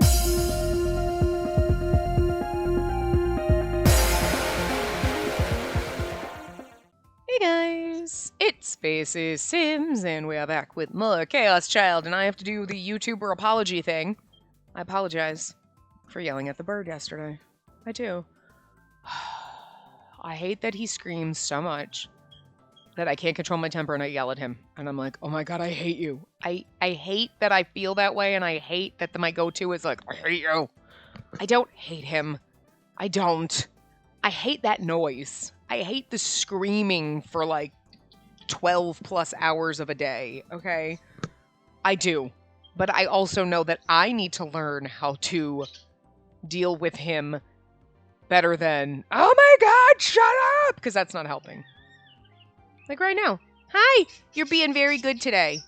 Hey guys, it's Spacey Sims, and we are back with more Chaos Child, and I have to do the YouTuber apology thing. I apologize for yelling at the bird yesterday. I do. I hate that he screams so much that I can't control my temper and I yell at him. And I'm like, oh my god, I hate you. I hate that I feel that way, and I hate that my go-to is like, I hate you. I don't hate him. I don't. I hate that noise. I hate the screaming for like 12 plus hours of a day, okay? I do. But I also know that I need to learn how to deal with him better than, oh my god, shut up! Because that's not helping. Like right now. Hi, you're being very good today.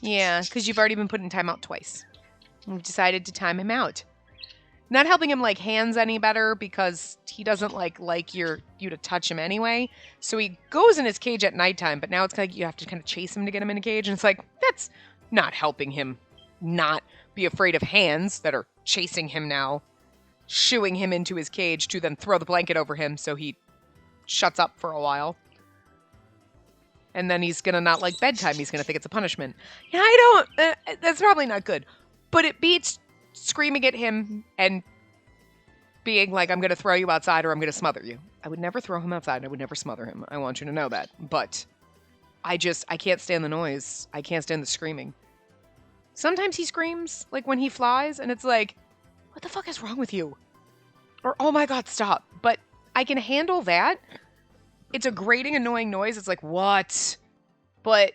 Yeah, because you've already been put in timeout twice. We've decided to time him out. Not helping him like hands any better because he doesn't like you to touch him anyway. So he goes in his cage at nighttime, but now it's like you have to kind of chase him to get him in a cage, and it's like that's not helping him not be afraid of hands that are chasing him now, shooing him into his cage to then throw the blanket over him so he shuts up for a while. And then he's gonna not like bedtime. He's gonna think it's a punishment. Yeah, I don't. That's probably not good, but it beats screaming at him and being like, I'm going to throw you outside or I'm going to smother you. I would never throw him outside. I would never smother him. I want you to know that. But I can't stand the noise. I can't stand the screaming. Sometimes he screams, like when he flies, and it's like, what the fuck is wrong with you? Or, oh my god, stop. But I can handle that. It's a grating, annoying noise. It's like, what? But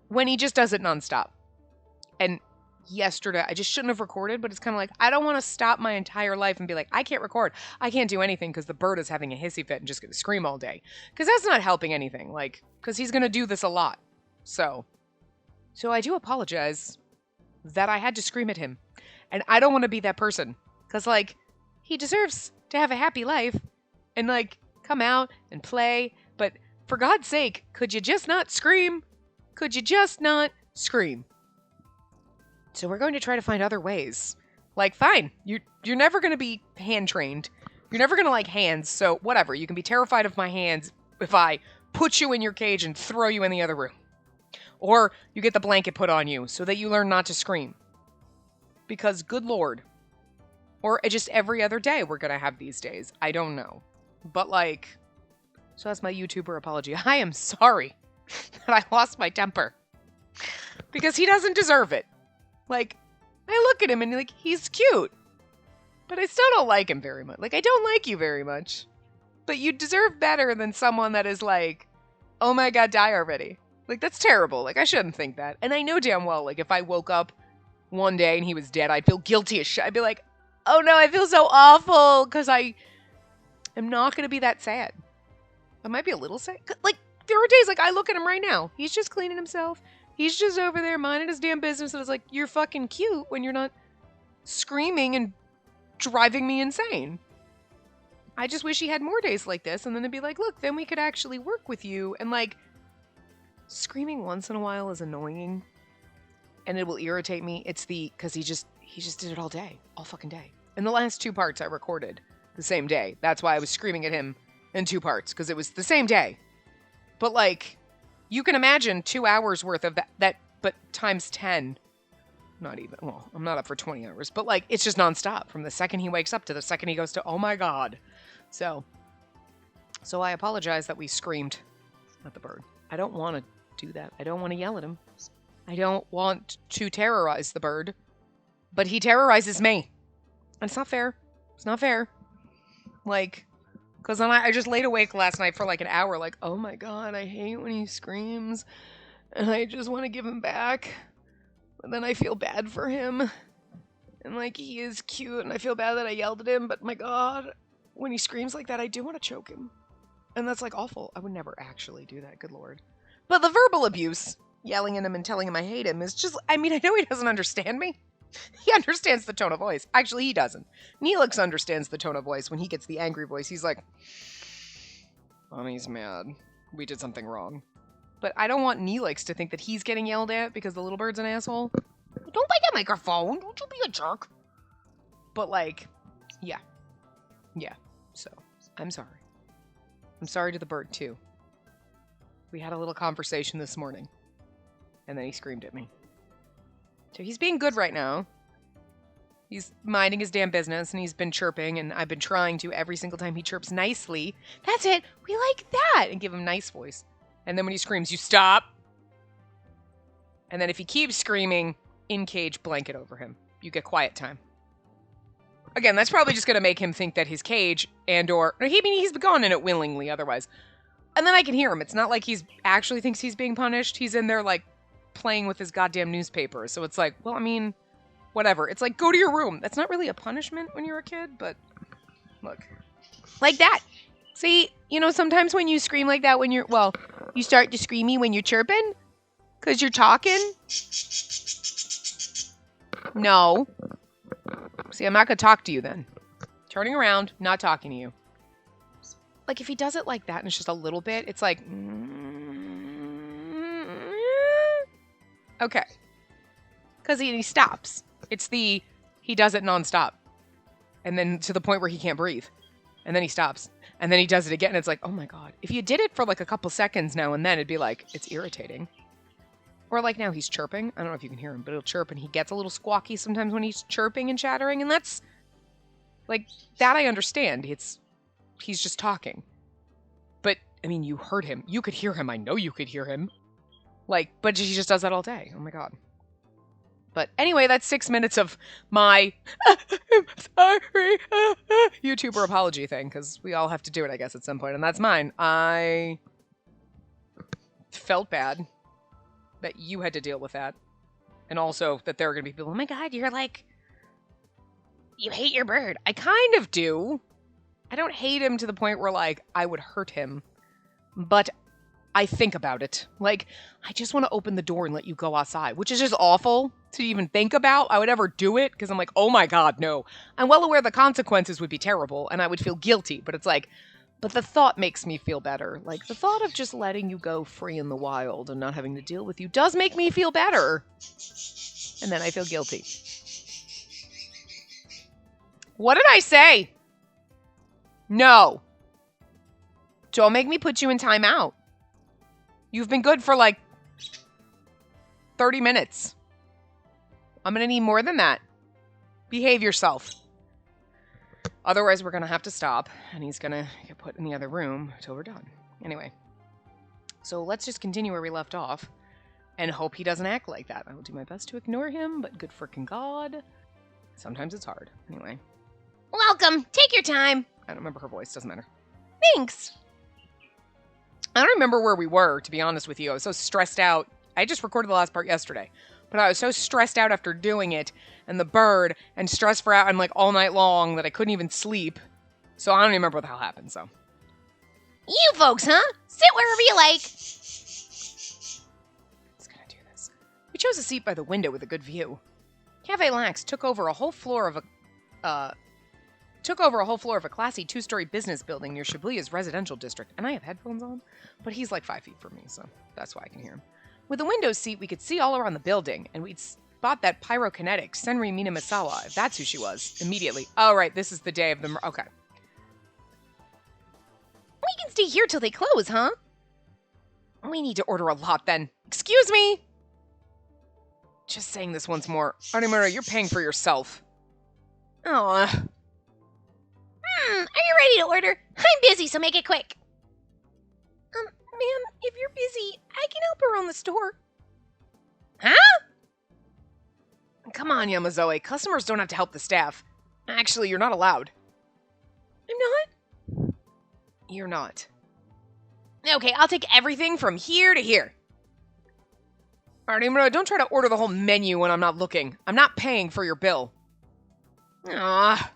when he just does it nonstop. And yesterday, I just shouldn't have recorded, but it's kind of like, I don't want to stop my entire life and be like, I can't record. I can't do anything because the bird is having a hissy fit and just going to scream all day. Because that's not helping anything. Like, because he's going to do this a lot. So I do apologize that I had to scream at him. And I don't want to be that person. Because, like, he deserves to have a happy life and, like, come out and play. But for God's sake, could you just not scream? Could you just not scream? So we're going to try to find other ways. Like, fine, you're never going to be hand-trained. You're never going to like hands, so whatever. You can be terrified of my hands if I put you in your cage and throw you in the other room. Or you get the blanket put on you so that you learn not to scream. Because, good lord. Or just every other day we're going to have these days. I don't know. But, like, so that's my YouTuber apology. I am sorry that I lost my temper. Because he doesn't deserve it. Like, I look at him and, like, he's cute. But I still don't like him very much. Like, I don't like you very much. But you deserve better than someone that is like, oh my god, die already. Like, that's terrible. Like, I shouldn't think that. And I know damn well, like, if I woke up one day and he was dead, I'd feel guilty as shit. I'd be like, oh no, I feel so awful. Because I am not going to be that sad. I might be a little sad. Like, there are days, like, I look at him right now. He's just cleaning himself. He's just over there minding his damn business, and it's like, you're fucking cute when you're not screaming and driving me insane. I just wish he had more days like this, and then it'd be like, look, then we could actually work with you. And, like, screaming once in a while is annoying, and it will irritate me. It's because he just did it all day, all fucking day. And the last 2 parts I recorded the same day. That's why I was screaming at him in 2 parts, because it was the same day. But, like, you can imagine 2 hours worth of that, but times 10. Not even, well, I'm not up for 20 hours, but like, it's just nonstop from the second he wakes up to the second he goes to, oh my god. So I apologize that we screamed at the bird. I don't want to do that. I don't want to yell at him. I don't want to terrorize the bird, but he terrorizes me. And it's not fair. It's not fair. Like, because then I just laid awake last night for like an hour, like, oh my god, I hate when he screams, and I just want to give him back, but then I feel bad for him, and like, he is cute, and I feel bad that I yelled at him, but my god, when he screams like that, I do want to choke him, and that's like awful. I would never actually do that, good lord. But the verbal abuse, yelling at him and telling him I hate him, is just, I mean, I know he doesn't understand me. He understands the tone of voice. Actually, he doesn't. Neelix understands the tone of voice when he gets the angry voice. He's like, Bonnie's mad. We did something wrong. But I don't want Neelix to think that he's getting yelled at because the little bird's an asshole. Don't bite that microphone. Don't you be a jerk. But, like, yeah. Yeah. So, I'm sorry. I'm sorry to the bird, too. We had a little conversation this morning. And then he screamed at me. So he's being good right now. He's minding his damn business, and he's been chirping, and I've been trying to every single time he chirps nicely. That's it. We like that. And give him a nice voice. And then when he screams, you stop. And then if he keeps screaming, in-cage blanket over him. You get quiet time. Again, that's probably just going to make him think that his cage he's gone in it willingly otherwise. And then I can hear him. It's not like he's actually thinks he's being punished. He's in there, like, playing with his goddamn newspaper. So it's like, well, I mean, whatever. It's like, go to your room. That's not really a punishment when you're a kid, but look. Like that. See, sometimes when you scream like that when you start to screamy when you're chirping? Because you're talking? No. See, I'm not going to talk to you then. Turning around, not talking to you. Like, if he does it like that and it's just a little bit, it's like... Okay. Because he stops. It's he does it nonstop. And then to the point where he can't breathe. And then he stops. And then he does it again. And it's like, oh my God. If you did it for like a couple seconds now and then, it'd be like, it's irritating. Or like now he's chirping. I don't know if you can hear him, but he'll chirp and he gets a little squawky sometimes when he's chirping and chattering. And that's like, that I understand. He's just talking. But, I mean, you heard him. You could hear him. I know you could hear him. Like, but he just does that all day. Oh my God. But anyway, that's 6 minutes of my sorry YouTuber apology thing, because we all have to do it, I guess, at some point, and that's mine. I felt bad that you had to deal with that, and also that there are going to be people, oh my God, you're like, you hate your bird. I kind of do. I don't hate him to the point where, like, I would hurt him, but I think about it. Like, I just want to open the door and let you go outside, which is just awful to even think about. I would ever do it because I'm like, oh my God, no. I'm well aware the consequences would be terrible and I would feel guilty, but it's like, but the thought makes me feel better. Like, the thought of just letting you go free in the wild and not having to deal with you does make me feel better. And then I feel guilty. What did I say? No. Don't make me put you in timeout. You've been good for like 30 minutes. I'm going to need more than that. Behave yourself. Otherwise, we're going to have to stop, and he's going to get put in the other room until we're done. Anyway, so let's just continue where we left off and hope he doesn't act like that. I will do my best to ignore him, but good frickin' God. Sometimes it's hard. Anyway. Welcome. Take your time. I don't remember her voice. Doesn't matter. Thanks. I don't remember where we were, to be honest with you. I was so stressed out. I just recorded the last part yesterday. But I was so stressed out after doing it, and the bird, and stressed for out and like all night long that I couldn't even sleep. So I don't even remember what the hell happened, so. You folks, huh? Sit wherever you like. Let's gonna do this. We chose a seat by the window with a good view. Cafe Lax took over a whole floor of a classy two-story business building near Shibuya's residential district, and I have headphones on, but he's like 5 feet from me, so that's why I can hear him. With a window seat, we could see all around the building, and we'd spot that pyrokinetic Senri Minamisawa, if that's who she was, immediately. Oh, right, this is the day of the... Okay. We can stay here till they close, huh? We need to order a lot, then. Excuse me! Just saying this once more. Arimura, you're paying for yourself. Aw. Are you ready to order? I'm busy, so make it quick. Ma'am, if you're busy, I can help around the store. Huh? Come on, Yamazoe. Customers don't have to help the staff. Actually, you're not allowed. I'm not? You're not. Okay, I'll take everything from here to here. Arimura, don't try to order the whole menu when I'm not looking. I'm not paying for your bill. Ah.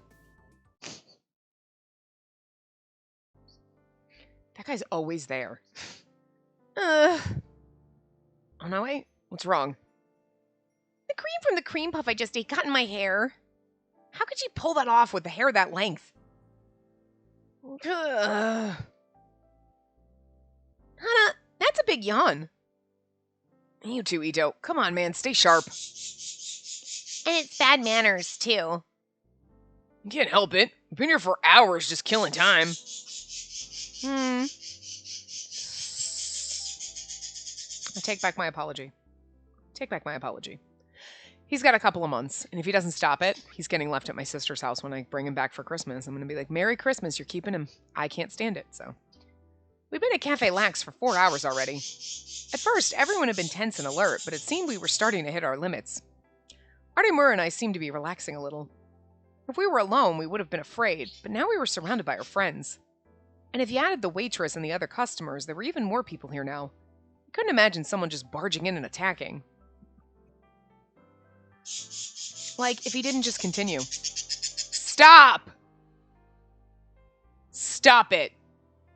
That guy's always there. Oh no, wait. What's wrong? The cream from the cream puff I just ate got in my hair. How could she pull that off with the hair that length? Hana, that's a big yawn. You too, Ito. Come on, man. Stay sharp. And it's bad manners, too. You can't help it. We've been here for hours just killing time. I take back my apology. Take back my apology. He's got a couple of months, and if he doesn't stop it, he's getting left at my sister's house when I bring him back for Christmas. I'm going to be like, Merry Christmas, you're keeping him. I can't stand it, so. We've been at Cafe Lax for 4 hours already. At first, everyone had been tense and alert, but it seemed we were starting to hit our limits. Artemura and I seemed to be relaxing a little. If we were alone, we would have been afraid, but now we were surrounded by our friends. And if you added the waitress and the other customers, there were even more people here now. I couldn't imagine someone just barging in and attacking. Like, if he didn't just continue. Stop! Stop it!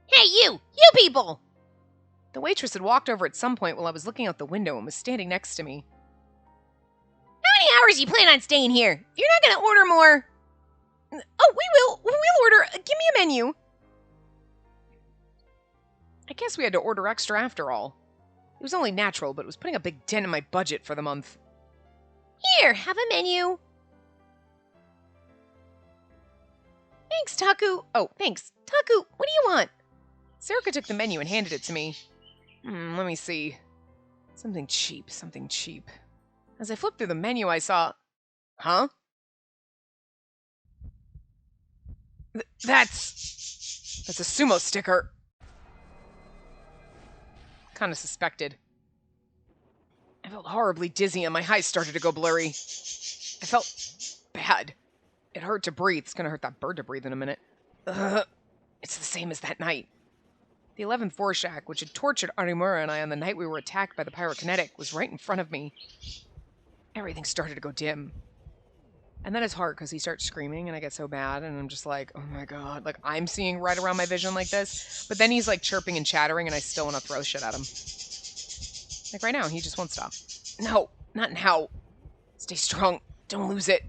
Hey, you people! The waitress had walked over at some point while I was looking out the window and was standing next to me. How many hours do you plan on staying here? If you're not going to order more... Oh, we'll order. Give me a menu. I guess we had to order extra after all. It was only natural, but it was putting a big dent in my budget for the month. Here, have a menu. Thanks, Taku. Oh, thanks. Taku, what do you want? Sarika took the menu and handed it to me. Let me see. Something cheap. As I flipped through the menu, I saw... Huh? That's a sumo sticker. Kind of suspected. I felt horribly dizzy and my eyes started to go blurry. I felt bad. It hurt to breathe. It's gonna hurt that bird to breathe in a minute. It's the same as that night. The 11th floor shack, which had tortured Artemura and I on the night we were attacked by the pyrokinetic, was right in front of me. Everything started to go dim. And then it's hard because he starts screaming and I get so bad and I'm just like, oh my god, like I'm seeing right around my vision like this. But then he's like chirping and chattering and I still want to throw shit at him. Like right now, he just won't stop. No, not now. Stay strong. Don't lose it.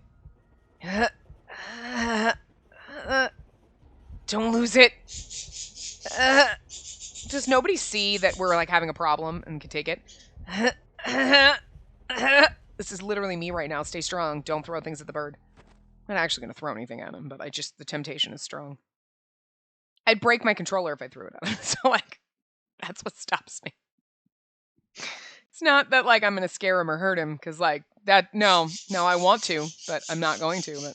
Don't lose it. Does nobody see that we're like having a problem and can take it? This is literally me right now. Stay strong. Don't throw things at the bird. I'm not actually going to throw anything at him, but the temptation is strong. I'd break my controller if I threw it at him. So, like, that's what stops me. It's not that, like, I'm going to scare him or hurt him, because, like, no, I want to, but I'm not going to. But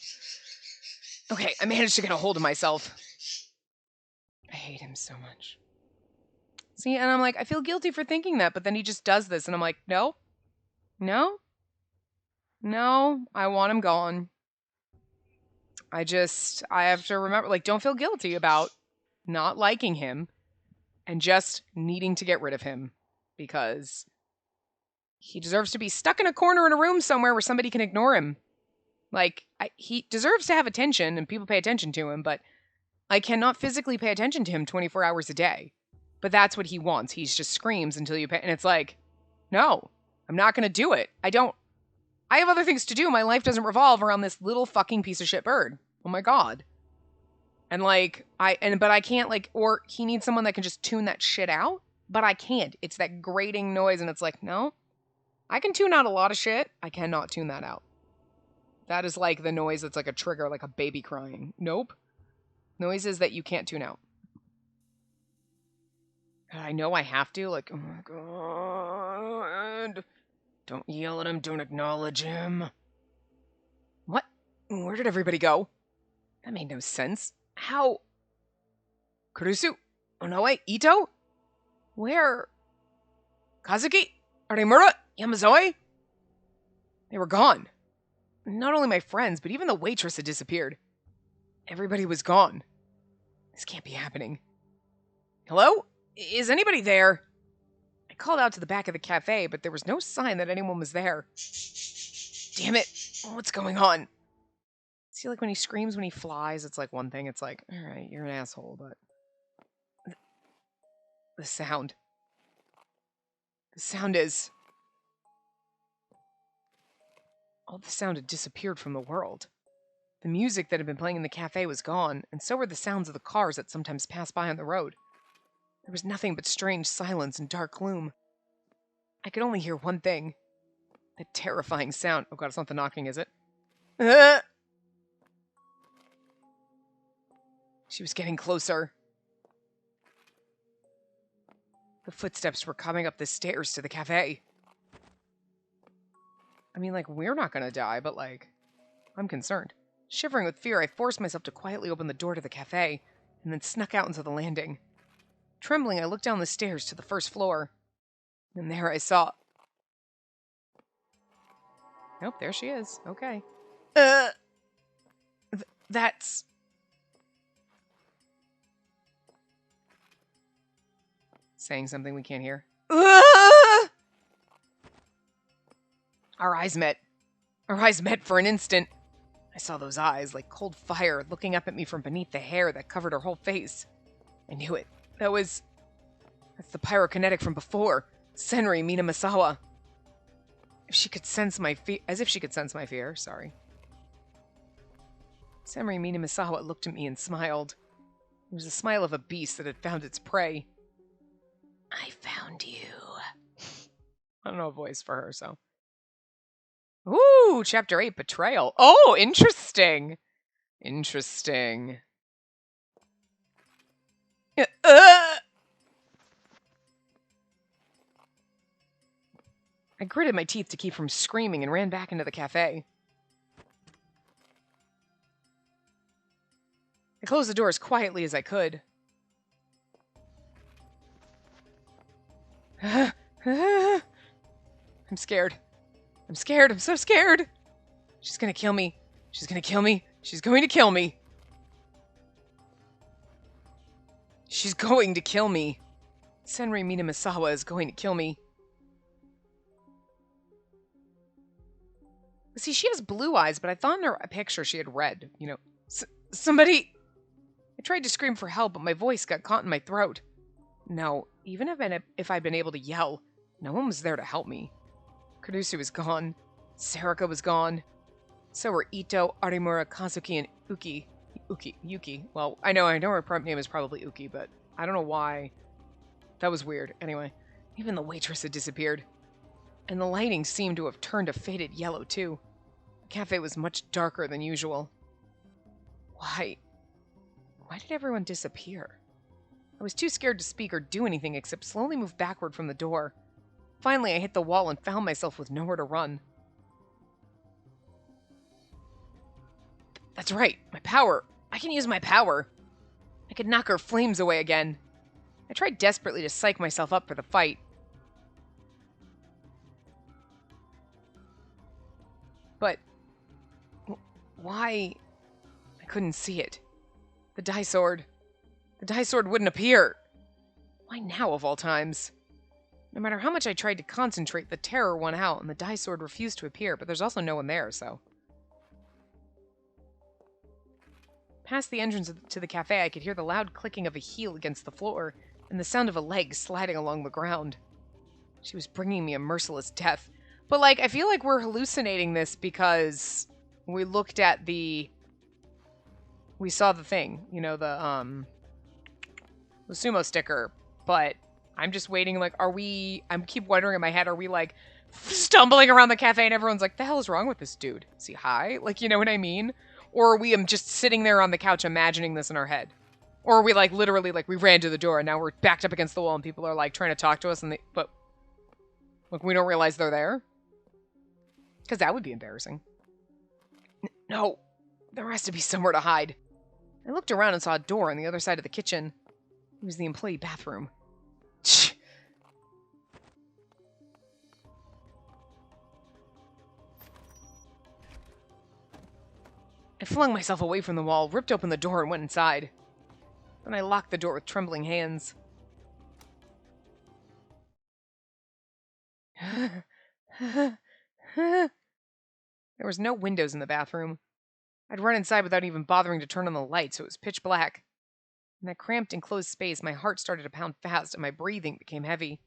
okay, I managed to get a hold of myself. I hate him so much. See, and I'm like, I feel guilty for thinking that, but then he just does this, and I'm like, no, I want him gone. I have to remember, like, don't feel guilty about not liking him and just needing to get rid of him because he deserves to be stuck in a corner in a room somewhere where somebody can ignore him. Like, he deserves to have attention and people pay attention to him, but I cannot physically pay attention to him 24 hours a day. But that's what he wants. He just screams until you pay. And it's like, no, I'm not going to do it. I have other things to do. My life doesn't revolve around this little fucking piece of shit bird. Oh my god. And like, but I can't like, or he needs someone that can just tune that shit out, but I can't. It's that grating noise and it's like, no, I can tune out a lot of shit. I cannot tune that out. That is like the noise that's like a trigger, like a baby crying. Nope. Noises that you can't tune out. I know I have to, like, oh my god. Don't yell at him, don't acknowledge him. What? Where did everybody go? That made no sense. How? Kurusu? Onoe? Ito? Where? Kazuki? Artemura? Yamazoe? They were gone. Not only my friends, but even the waitress had disappeared. Everybody was gone. This can't be happening. Hello? Is anybody there? I called out to the back of the cafe, but there was no sign that anyone was there. Damn it. What's going on? See, like when he screams when he flies, it's like one thing. It's like, all right, you're an asshole, but... The sound. The sound is... All the sound had disappeared from the world. The music that had been playing in the cafe was gone, and so were the sounds of the cars that sometimes passed by on the road. There was nothing but strange silence and dark gloom. I could only hear one thing. That terrifying sound. Oh god, it's not the knocking, is it? She was getting closer. The footsteps were coming up the stairs to the cafe. I mean, like, we're not gonna die, but, like, I'm concerned. Shivering with fear, I forced myself to quietly open the door to the cafe, and then snuck out into the landing. Trembling, I looked down the stairs to the first floor, and there I saw... Nope, there she is. Okay. That's... Saying something we can't hear. Our eyes met. Our eyes met for an instant. I saw those eyes, like cold fire, looking up at me from beneath the hair that covered her whole face. I knew it. That's the pyrokinetic from before. Senri Minamisawa. If she could sense my fear... As if she could sense my fear, sorry. Senri Minamisawa looked at me and smiled. It was the smile of a beast that had found its prey. I found you. I don't know a voice for her, so... Ooh, Chapter 8, Betrayal. Oh, interesting. Interesting. I gritted my teeth to keep from screaming and ran back into the cafe. I closed the door as quietly as I could. I'm scared. I'm scared. I'm so scared. She's gonna kill me. She's gonna kill me. She's going to kill me. She's going to kill me. Senri Minamisawa is going to kill me. See, she has blue eyes, but I thought in her picture she had red. You know, somebody... I tried to scream for help, but my voice got caught in my throat. No, even if I'd been able to yell, no one was there to help me. Kurusu was gone. Sarika was gone. So were Ito, Arimura, Kazuki, and Yuki. Well, I know her name is probably Uki, but I don't know why. That was weird. Anyway, even the waitress had disappeared. And the lighting seemed to have turned a faded yellow, too. The cafe was much darker than usual. Why did everyone disappear? I was too scared to speak or do anything except slowly move backward from the door. Finally, I hit the wall and found myself with nowhere to run. That's right, my power. I can use my power. I could knock her flames away again. I tried desperately to psych myself up for the fight. But... why... I couldn't see it. The die sword. The die sword wouldn't appear. Why now, of all times? No matter how much I tried to concentrate, the terror won out, and the die sword refused to appear, but there's also no one there, so... Past the entrance to the cafe, I could hear the loud clicking of a heel against the floor, and the sound of a leg sliding along the ground. She was bringing me a merciless death. But, like, I feel like we're hallucinating this because we looked at the... We saw the thing, you know, the sumo sticker, but I'm just waiting, like, I keep wondering in my head, are we, like, stumbling around the cafe and everyone's like, the hell is wrong with this dude? Is he high? Like, you know what I mean? Or are we just sitting there on the couch imagining this in our head? Or are we, like, literally, like, we ran to the door and now we're backed up against the wall and people are, like, trying to talk to us but, like, we don't realize they're there? Because that would be embarrassing. No, there has to be somewhere to hide. I looked around and saw a door on the other side of the kitchen. It was the employee bathroom. I flung myself away from the wall, ripped open the door, and went inside. Then I locked the door with trembling hands. There was no windows in the bathroom. I'd run inside without even bothering to turn on the light, so it was pitch black. In that cramped, enclosed space, my heart started to pound fast and my breathing became heavy.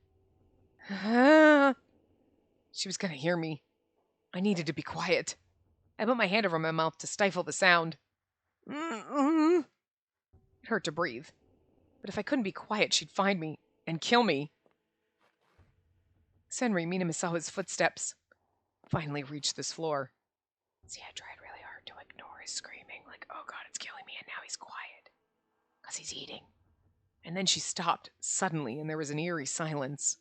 She was going to hear me. I needed to be quiet. I put my hand over my mouth to stifle the sound. It hurt to breathe. But if I couldn't be quiet, she'd find me and kill me. Senri Minamisawa's footsteps finally reached this floor. See, I tried really hard to ignore his screaming, like, oh god, it's killing me, and now he's quiet. 'Cause he's eating. And then she stopped suddenly, and there was an eerie silence.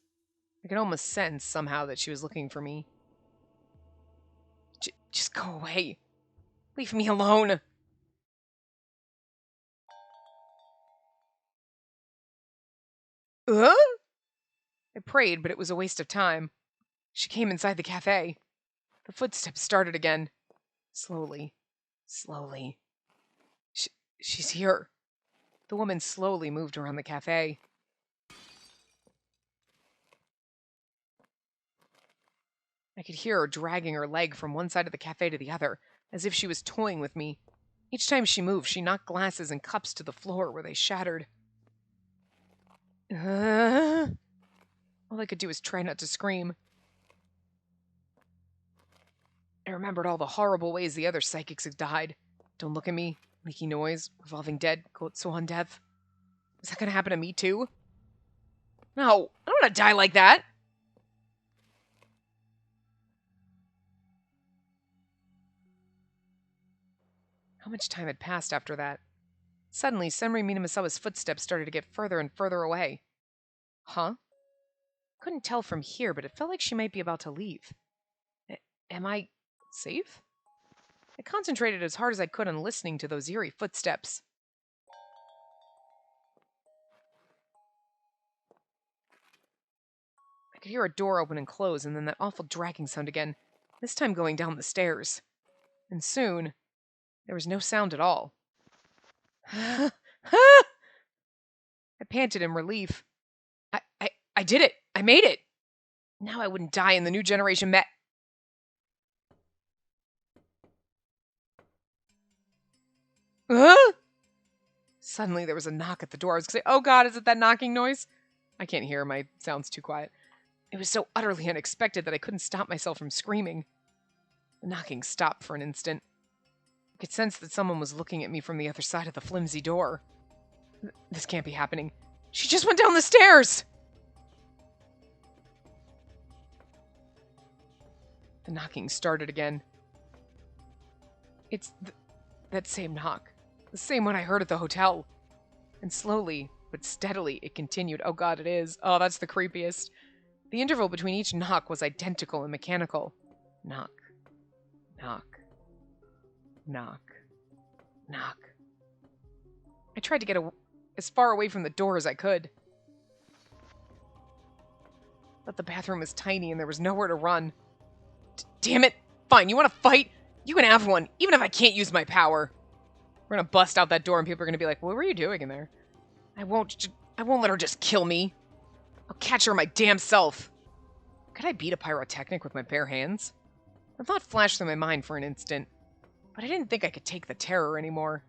I could almost sense somehow that she was looking for me. Just go away. Leave me alone. I prayed, but it was a waste of time. She came inside the cafe. The footsteps started again. Slowly. Slowly. She's here. The woman slowly moved around the cafe. I could hear her dragging her leg from one side of the cafe to the other, as if she was toying with me. Each time she moved, she knocked glasses and cups to the floor where they shattered. All I could do was try not to scream. I remembered all the horrible ways the other psychics had died. Don't look at me. Leaky noise. Revolving dead. Quote, swan death. Is that going to happen to me too? No, I don't want to die like that. How much time had passed after that? Suddenly, Senri Minamisawa's footsteps started to get further and further away. Huh? Couldn't tell from here, but it felt like she might be about to leave. Am I safe? I concentrated as hard as I could on listening to those eerie footsteps. I could hear a door open and close, and then that awful dragging sound again, this time going down the stairs. And soon, there was no sound at all. I panted in relief. I did it! I made it! Now I wouldn't die in the new generation Suddenly there was a knock at the door. I was going to say, oh God, is it that knocking noise? I can't hear. My sound's too quiet. It was so utterly unexpected that I couldn't stop myself from screaming. The knocking stopped for an instant. I could sense that someone was looking at me from the other side of the flimsy door. This can't be happening. She just went down the stairs! The knocking started again. It's that same knock. The same one I heard at the hotel. And slowly, but steadily, it continued. Oh God, it is. Oh, that's the creepiest. The interval between each knock was identical and mechanical. Knock. Knock. Knock. Knock. I tried to get as far away from the door as I could. But the bathroom was tiny and there was nowhere to run. Damn it! Fine, you want to fight? You can have one, even if I can't use my power. We're gonna bust out that door and people are gonna be like, what were you doing in there? I won't let her just kill me. I'll catch her my damn self. Could I beat a pyrotechnic with my bare hands? The thought flashed through my mind for an instant, but I didn't think I could take the terror anymore.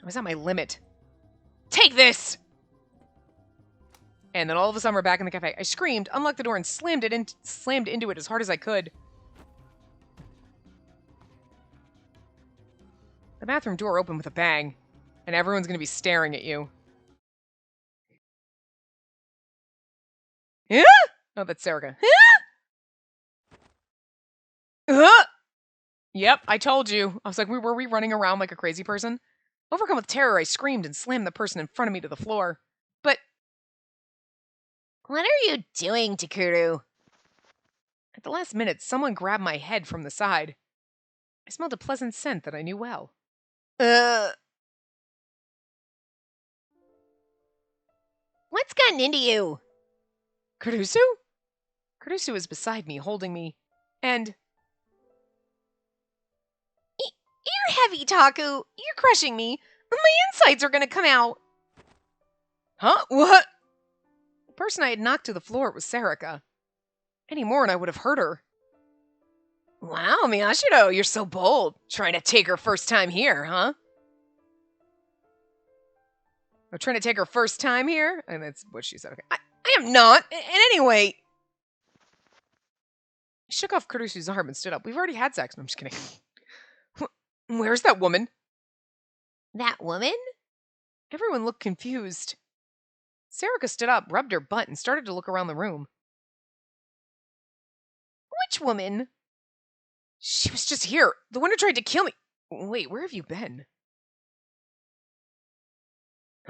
I was at my limit. Take this! And then all of a sudden we're back in the cafe. I screamed, unlocked the door, and slammed into it as hard as I could. The bathroom door opened with a bang, and everyone's going to be staring at you. Yeah? Oh, that's Serica. Yep, I told you. I was like, were we running around like a crazy person? Overcome with terror, I screamed and slammed the person in front of me to the floor. But what are you doing, Takuru? At the last minute, someone grabbed my head from the side. I smelled a pleasant scent that I knew well. What's gotten into you? Kurusu? Kurusu was beside me, holding me, and... You're heavy, Taku. You're crushing me. My insides are gonna come out. Huh? What? The person I had knocked to the floor was Serica. Any more and I would have hurt her. Wow, Miyashiro, you're so bold. Trying to take her first time here, huh? I'm trying to take her first time here? And that's what she said. Okay. I am not. And anyway... I shook off Kurusu's arm and stood up. We've already had sex. No, I'm just kidding. Where's that woman? That woman? Everyone looked confused. Serica stood up, rubbed her butt, and started to look around the room. Which woman? She was just here. The one who tried to kill me. Wait, where have you been?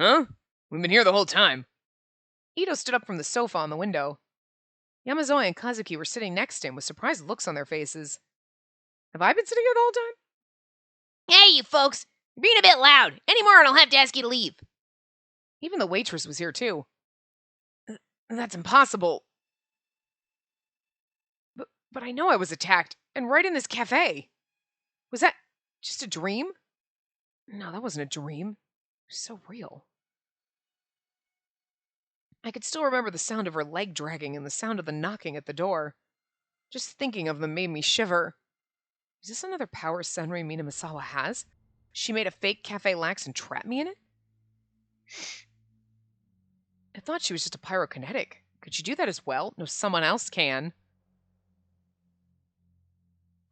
Huh? We've been here the whole time. Ito stood up from the sofa on the window. Yamazoe and Kazuki were sitting next to him with surprised looks on their faces. Have I been sitting here the whole time? Hey, you folks! You're being a bit loud. Any more and I'll have to ask you to leave. Even the waitress was here, too. That's impossible. But I know I was attacked, and right in this cafe. Was that just a dream? No, that wasn't a dream. It was so real. I could still remember the sound of her leg dragging and the sound of the knocking at the door. Just thinking of them made me shiver. Is this another power Senri Minamisawa has? She made a fake Cafe Lax and trapped me in it? I thought she was just a pyrokinetic. Could she do that as well? No, someone else can.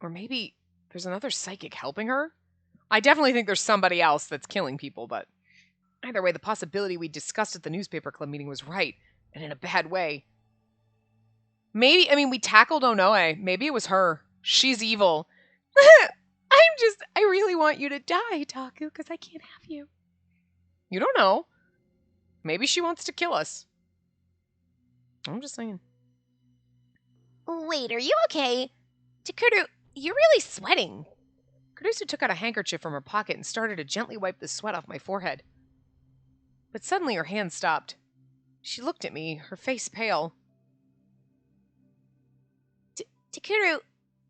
Or maybe there's another psychic helping her? I definitely think there's somebody else that's killing people, but either way, the possibility we discussed at the newspaper club meeting was right, and in a bad way. We tackled Onoe. Maybe it was her. She's evil. I really want you to die, Taku, because I can't have you. You don't know. Maybe she wants to kill us. I'm just saying. Wait, are you okay? Takuru, you're really sweating. Kurusu took out a handkerchief from her pocket and started to gently wipe the sweat off my forehead. But suddenly her hand stopped. She looked at me, her face pale. Takuru,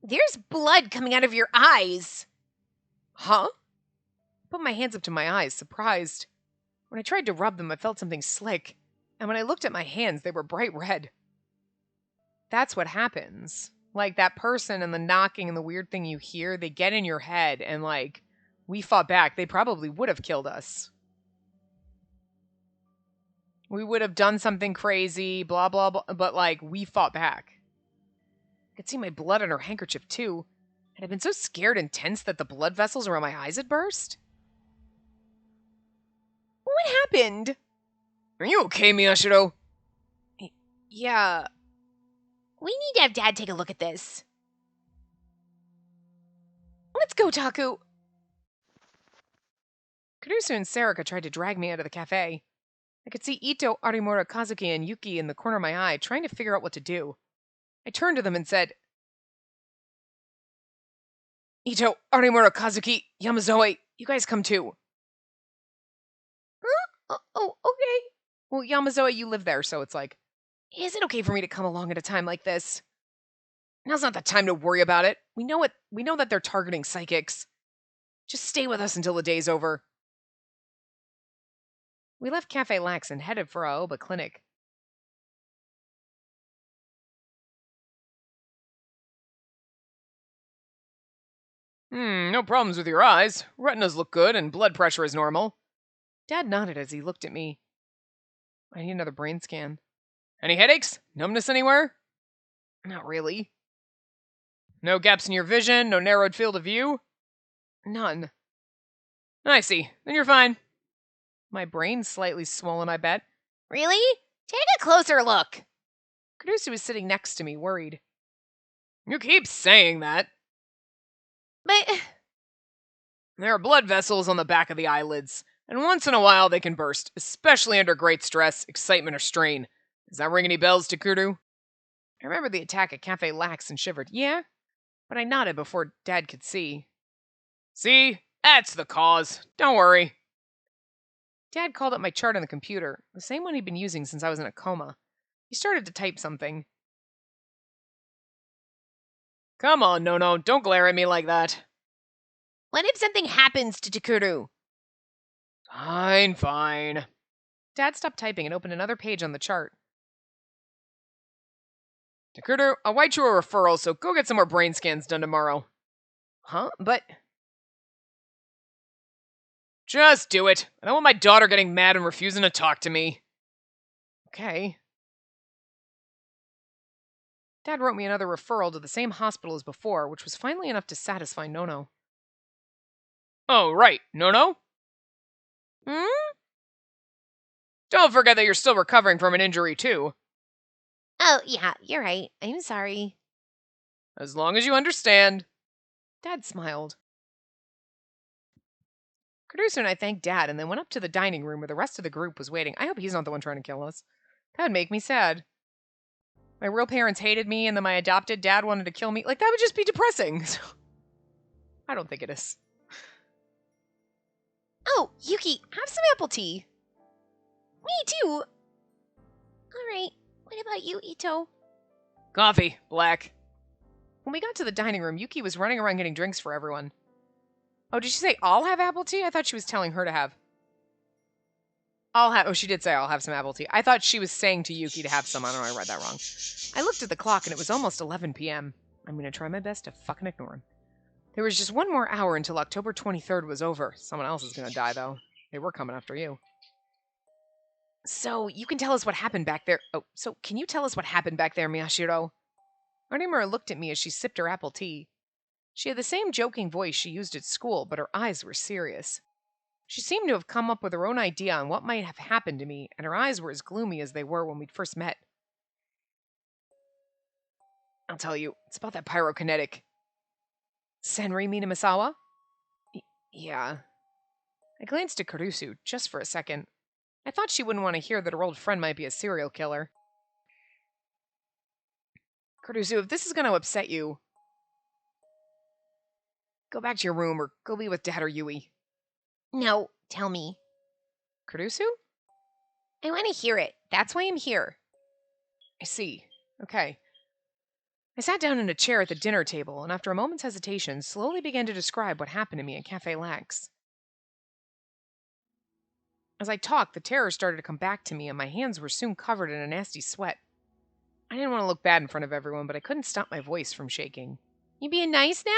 there's blood coming out of your eyes. Huh? I put my hands up to my eyes, surprised. When I tried to rub them, I felt something slick, and when I looked at my hands, they were bright red. That's what happens. Like, that person and the knocking and the weird thing you hear, they get in your head, and we fought back. They probably would have killed us. We would have done something crazy, blah, blah, blah, but, we fought back. I could see my blood on her handkerchief, too, and I'd been so scared and tense that the blood vessels around my eyes had burst. What happened? Are you okay, Miyashiro? Yeah. We need to have Dad take a look at this. Let's go, Taku. Kurusu and Sarika tried to drag me out of the cafe. I could see Ito, Arimura, Kazuki, and Yuki in the corner of my eye trying to figure out what to do. I turned to them and said, Ito, Arimura, Kazuki, Yamazoe, you guys come too. Huh? Oh, okay. Well, Yamazoe, you live there, so it's like, is it okay for me to come along at a time like this? Now's not the time to worry about it. We know that they're targeting psychics. Just stay with us until the day's over. We left Cafe Lax and headed for Aoba Clinic. No problems with your eyes. Retinas look good and blood pressure is normal. Dad nodded as he looked at me. I need another brain scan. Any headaches? Numbness anywhere? Not really. No gaps in your vision? No narrowed field of view? None. I see. Then you're fine. My brain's slightly swollen, I bet. Really? Take a closer look. Kurusu was sitting next to me, worried. You keep saying that. But there are blood vessels on the back of the eyelids, and once in a while they can burst, especially under great stress, excitement, or strain. Does that ring any bells, Takuru? I remembered the attack at Cafe Lax and shivered. Yeah? But I nodded before Dad could see. See? That's the cause. Don't worry. Dad called up my chart on the computer, the same one he'd been using since I was in a coma. He started to type something. Come on, Nono, don't glare at me like that. What if something happens to Takuru? Fine. Dad stopped typing and opened another page on the chart. Takuru, I'll write you a referral, so go get some more brain scans done tomorrow. Huh? But... just do it. I don't want my daughter getting mad and refusing to talk to me. Okay. Dad wrote me another referral to the same hospital as before, which was finally enough to satisfy Nono. Oh, right. Nono? Don't forget that you're still recovering from an injury, too. Oh, yeah, you're right. I'm sorry. As long as you understand. Dad smiled. Kurusu and I thanked Dad and then went up to the dining room where the rest of the group was waiting. I hope he's not the one trying to kill us. That would make me sad. My real parents hated me and then my adopted dad wanted to kill me. Like, that would just be depressing. I don't think it is. Oh, Yuki, have some apple tea. Me too. All right. What about you, Ito? Coffee, black. When we got to the dining room, Yuki was running around getting drinks for everyone. Oh, did she say I'll have apple tea? I thought she was telling her to have. Oh, she did say I'll have some apple tea. I thought she was saying to Yuki to have some. I don't know, I read that wrong. I looked at the clock and it was almost 11 p.m. I'm going to try my best to fucking ignore him. There was just one more hour until October 23rd was over. Someone else is going to die, though. They were coming after you. So, you can tell us what happened back there. Oh, so can you tell us what happened back there, Miyashiro? Arnemura looked at me as she sipped her apple tea. She had the same joking voice she used at school, but her eyes were serious. She seemed to have come up with her own idea on what might have happened to me, and her eyes were as gloomy as they were when we'd first met. I'll tell you, it's about that pyrokinetic. Senri Minamisawa? Yeah. I glanced at Kurusu, just for a second. I thought she wouldn't want to hear that her old friend might be a serial killer. Kurusu, if this is going to upset you, go back to your room or go be with Dad or Yui. No, tell me. Kurusu? I want to hear it. That's why I'm here. I see. Okay. I sat down in a chair at the dinner table, and after a moment's hesitation, slowly began to describe what happened to me at Cafe Lax. As I talked, the terror started to come back to me, and my hands were soon covered in a nasty sweat. I didn't want to look bad in front of everyone, but I couldn't stop my voice from shaking. You being nice now?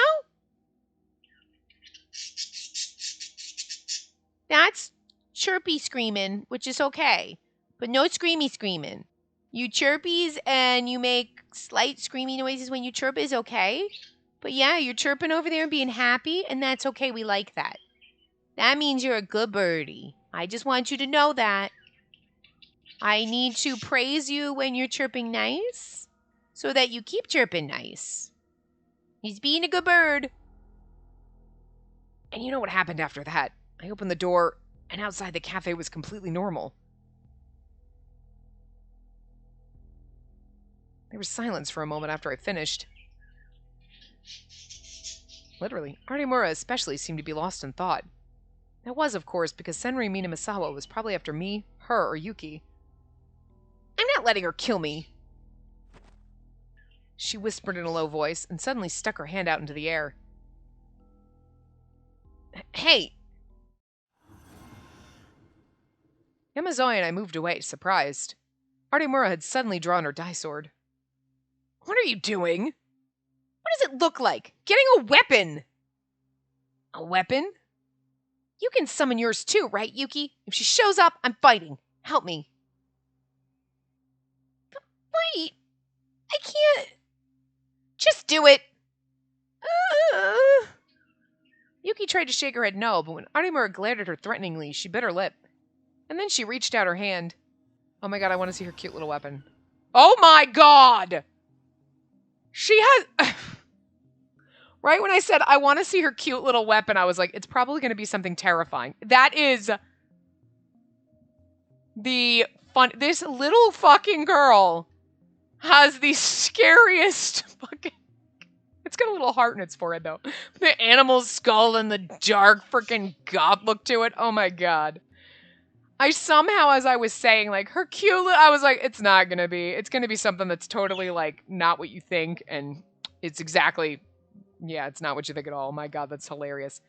That's chirpy screaming, which is okay, but no screamy screaming. You chirpies and you make slight screamy noises when you chirp is okay, but yeah, you're chirping over there and being happy, and that's okay. We like that. That means you're a good birdie. I just want you to know that. I need to praise you when you're chirping nice, so that you keep chirping nice. He's being a good bird. And you know what happened after that? I opened the door, and outside the cafe was completely normal. There was silence for a moment after I finished. Literally, Arnemura especially seemed to be lost in thought. That was, of course, because Senri Minamisawa was probably after me, her, or Yuki. I'm not letting her kill me, she whispered in a low voice, and suddenly stuck her hand out into the air. Hey! Yamazoi and I moved away, surprised. Arnemura had suddenly drawn her dai sword. What are you doing? What does it look like? Getting a weapon! A weapon? You can summon yours too, right, Yuki? If she shows up, I'm fighting. Help me. But wait! I can't... Just do it! Yuki tried to shake her head no, but when Arnemura glared at her threateningly, she bit her lip. And then she reached out her hand. Oh my god, I want to see her cute little weapon. Oh my god! She has... Right when I said I want to see her cute little weapon, I was like, it's probably going to be something terrifying. That is... the fun... This little fucking girl has the scariest fucking... It's got a little heart in its forehead, though. The animal skull and the dark freaking goth look to it. Oh my god. I somehow, as I was saying, like, her cute little... I was like, it's not gonna be. It's gonna be something that's totally, like, not what you think. And it's exactly... Yeah, it's not what you think at all. Oh my god, that's hilarious.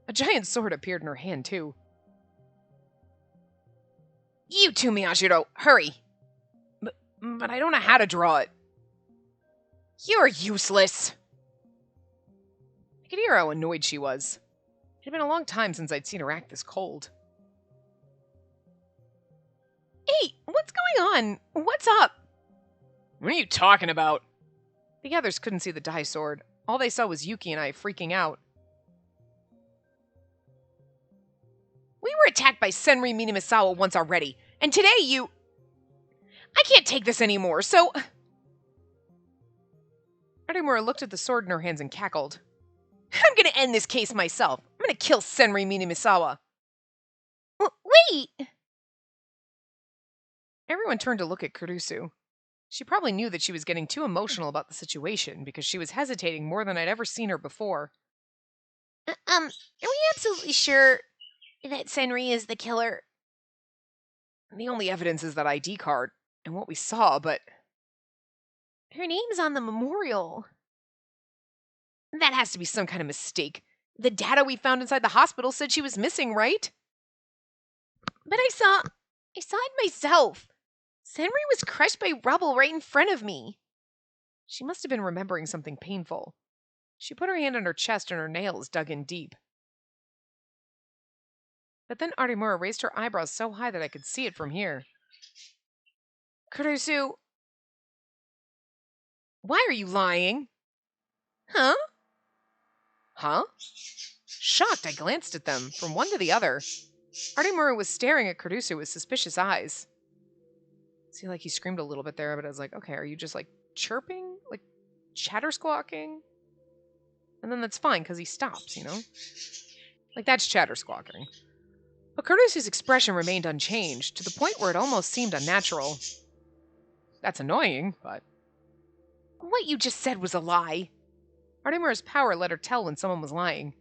A giant sword appeared in her hand, too. You too, Miyashiro. Hurry. But I don't know how to draw it. You're useless. I could hear how annoyed she was. It had been a long time since I'd seen her act this cold. Hey, what's going on? What's up? What are you talking about? The others couldn't see the dai sword. All they saw was Yuki and I freaking out. We were attacked by Senri Minamisawa once already, and today you... I can't take this anymore, so... Arnemura looked at the sword in her hands and cackled. I'm gonna end this case myself. I'm gonna kill Senri Minamisawa. Wait! Everyone turned to look at Kurusu. She probably knew that she was getting too emotional about the situation because she was hesitating more than I'd ever seen her before. Are we absolutely sure that Senri is the killer? The only evidence is that ID card and what we saw, but Her name's on the memorial. that has to be some kind of mistake. The data we found inside the hospital said she was missing, right? But I saw it myself. Senri was crushed by rubble right in front of me. She must have been remembering something painful. She put her hand on her chest and her nails dug in deep. But then Arimura raised her eyebrows so high that I could see it from here. Kurusu, why are you lying? Huh? Huh? Shocked, I glanced at them, from one to the other. Arimura was staring at Kurusu with suspicious eyes. See, like he screamed a little bit there, but I was like, okay, are you just like chirping? Like chatter squawking? And then that's fine, because he stops, you know? Like that's chatter squawking. But Kurusu's expression remained unchanged, to the point where it almost seemed unnatural. That's annoying, but... What you just said was a lie. Arimura's power let her tell when someone was lying.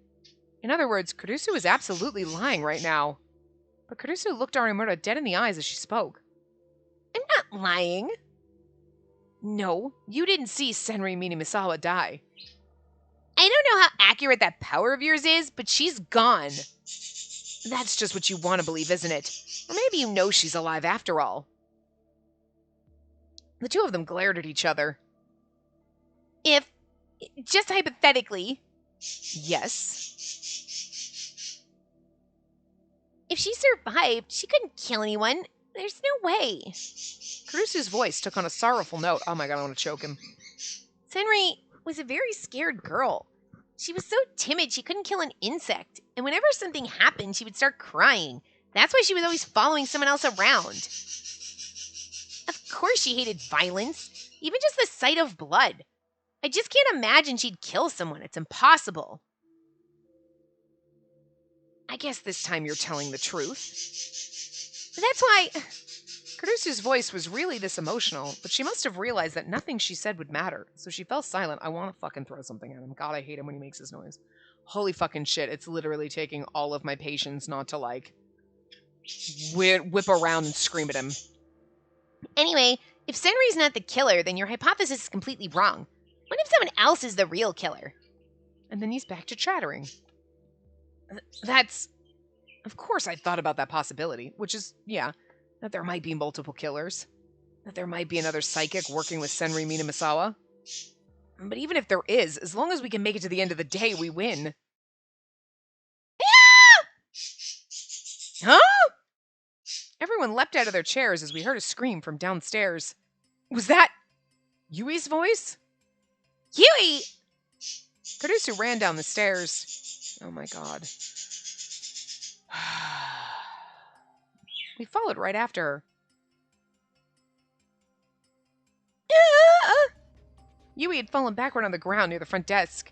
In other words, Kurusu is absolutely lying right now. But Kurusu looked Arimura dead in the eyes as she spoke. I'm not lying. No, you didn't see Senri Minamisawa die. I don't know how accurate that power of yours is, but she's gone. That's just what you want to believe, isn't it? Or maybe you know she's alive after all. The two of them glared at each other. If, just hypothetically... Yes? If she survived, she couldn't kill anyone. There's no way. Kurusu's voice took on a sorrowful note. Oh my god, I want to choke him. Senri was a very scared girl. She was so timid she couldn't kill an insect, and whenever something happened, she would start crying. That's why she was always following someone else around. Of course she hated violence, even just the sight of blood. I just can't imagine she'd kill someone. It's impossible. I guess this time you're telling the truth. That's why... Kurusu's voice was really this emotional, but she must have realized that nothing she said would matter, so she fell silent. I want to fucking throw something at him. God, I hate him when he makes this noise. Holy fucking shit, it's literally taking all of my patience not to, like, whip around and scream at him. Anyway, if Senri's not the killer, then your hypothesis is completely wrong. What if someone else is the real killer? And then he's back to chattering. That's... Of course I thought about that possibility, which is, yeah, that there might be multiple killers. That there might be another psychic working with Senri Minamisawa. But even if there is, as long as we can make it to the end of the day, we win. Huh? Everyone leapt out of their chairs as we heard a scream from downstairs. Was that Yui's voice? Yui! Kurusu ran down the stairs. Oh my god. We followed right after her. Yui had fallen backward on the ground near the front desk.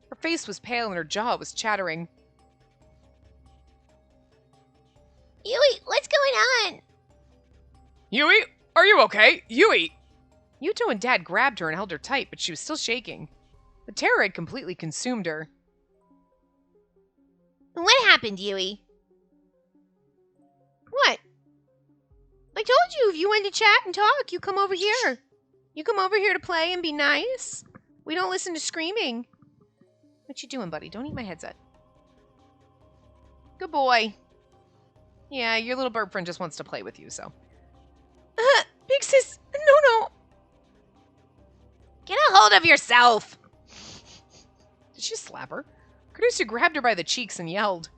Her face was pale and her jaw was chattering. Yui, what's going on? Yui, are you okay? Yui! Yuto and Dad grabbed her and held her tight, but she was still shaking. The terror had completely consumed her. What happened, Yui? What? I told you if you wanted to chat and talk, you come over here. You come over here to play and be nice. We don't listen to screaming. What you doing, buddy? Don't eat my headset. Good boy. Yeah, your little bird friend just wants to play with you, so. Big sis, no. Get a hold of yourself. Did she slap her? Kurusu grabbed her by the cheeks and yelled.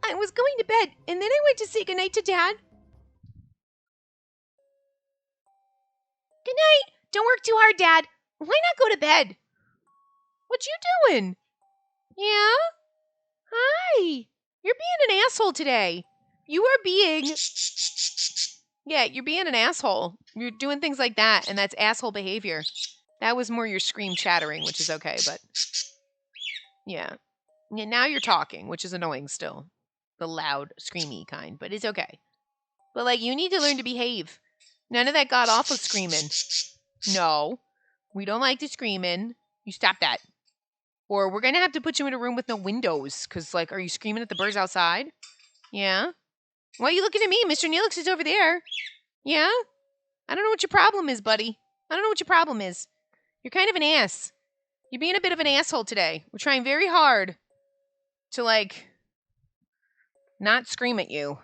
I was going to bed, and then I went to say goodnight to Dad. Good night. Don't work too hard, Dad. Why not go to bed? What you doing? Yeah? Hi. You're being an asshole today. You are being... Yeah, you're being an asshole. You're doing things like that, and that's asshole behavior. That was more your scream chattering, which is okay, but... Yeah. Yeah, now you're talking, which is annoying still. The loud, screamy kind, but it's okay. But, like, you need to learn to behave. None of that god awful screaming. No. We don't like the screaming. You stop that. Or we're gonna have to put you in a room with no windows. Because, like, are you screaming at the birds outside? Yeah? Why are you looking at me? Mr. Neelix is over there. Yeah? I don't know what your problem is, buddy. I don't know what your problem is. You're kind of an ass. You're being a bit of an asshole today. We're trying very hard to, like, not scream at you.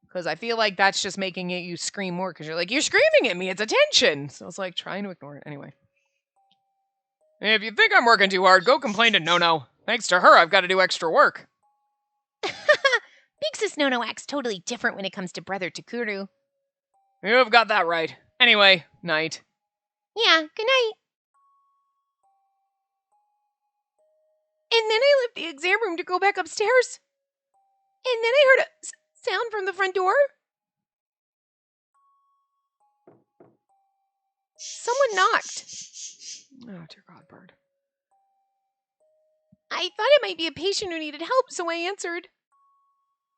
Because I feel like that's just making you scream more. Because you're like, you're screaming at me. It's attention. So it's like trying to ignore it. Anyway. If you think I'm working too hard, go complain to No-No. Thanks to her, I've got to do extra work. Big Sis No-No acts totally different when it comes to Brother Takuru. You've got that right. Anyway, night. Yeah, good night. And then I left the exam room to go back upstairs. And then I heard a sound from the front door. Someone knocked. Oh, dear God, Bird. I thought it might be a patient who needed help, so I answered.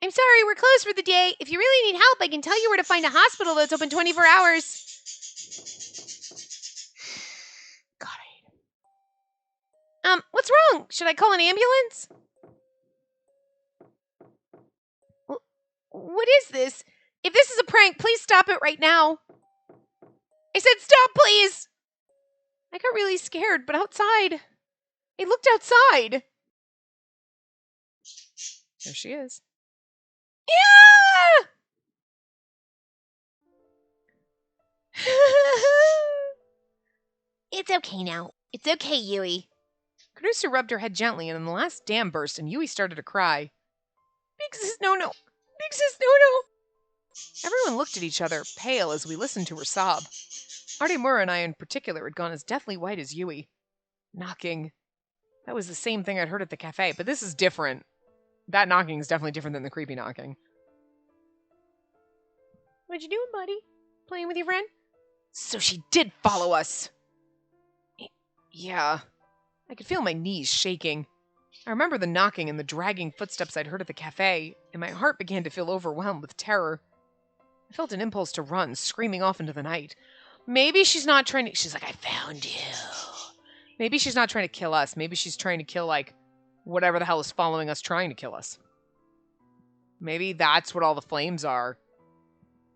I'm sorry, we're closed for the day. If you really need help, I can tell you where to find a hospital that's open 24 hours. God, I hate him. What's wrong? Should I call an ambulance? What is this? If this is a prank, please stop it right now. I said stop, please. I got really scared, but outside. I looked outside. There she is. Yeah! It's okay now. It's okay, Yui. Caruso rubbed her head gently, and then the last dam burst, and Yui started to cry. Big Sis No-No. Big Sis No-No. Everyone looked at each other, pale, as we listened to her sob. Artemura and I in particular had gone as deathly white as Yui. Knocking. That was the same thing I'd heard at the cafe, but this is different. That knocking is definitely different than the creepy knocking. What you doing, buddy? Playing with your friend? So she did follow us! Yeah. I could feel my knees shaking. I remember the knocking and the dragging footsteps I'd heard at the cafe, and my heart began to feel overwhelmed with terror. I felt an impulse to run, screaming off into the night. Maybe she's not trying to... She's like, I found you. Maybe she's not trying to kill us. Maybe she's trying to kill, like, whatever the hell is following us trying to kill us. Maybe that's what all the flames are.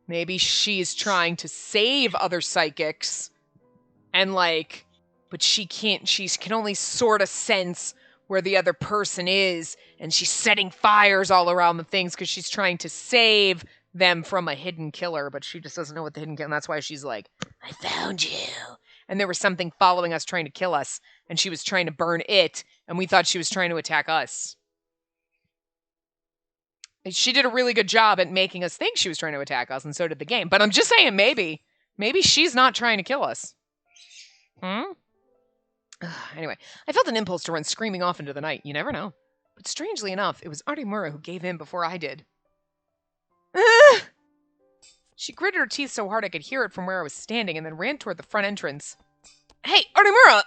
Maybe she's trying to save other psychics. And, like... But she can't... She can only sort of sense where the other person is. And she's setting fires all around the things because she's trying to save them from a hidden killer, but she just doesn't know what the hidden killer, and that's why she's like, I found you. And there was something following us trying to kill us, and she was trying to burn it, and we thought she was trying to attack us. She did a really good job at making us think she was trying to attack us, and so did the game. But I'm just saying, maybe she's not trying to kill us. Anyway, I felt an impulse to run screaming off into the night. You never know. But strangely enough, it was Artemura who gave in before I did. She gritted her teeth so hard I could hear it from where I was standing and then ran toward the front entrance. Hey, Artemura!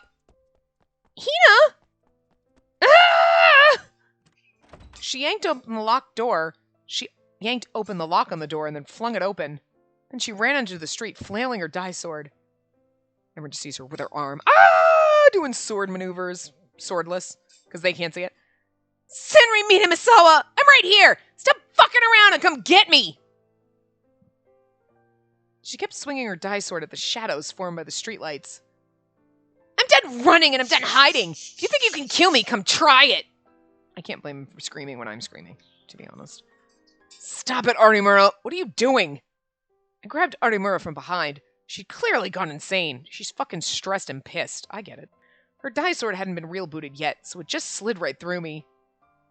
Hina! Ah! She yanked open the locked door. She yanked open the lock on the door and then flung it open. Then she ran onto the street, flailing her dye sword. Everyone just sees her with her arm. Doing sword maneuvers. Swordless, because they can't see it. Senri Mina Misawa! I'm right here! Stop fucking around and come get me! She kept swinging her dye sword at the shadows formed by the streetlights. I'm done running and I'm done hiding! If you think you can kill me, come try it! I can't blame him for screaming when I'm screaming, to be honest. Stop it, Artemura! What are you doing? I grabbed Artemura from behind. She'd clearly gone insane. She's fucking stressed and pissed. I get it. Her dye sword hadn't been real booted yet, so it just slid right through me.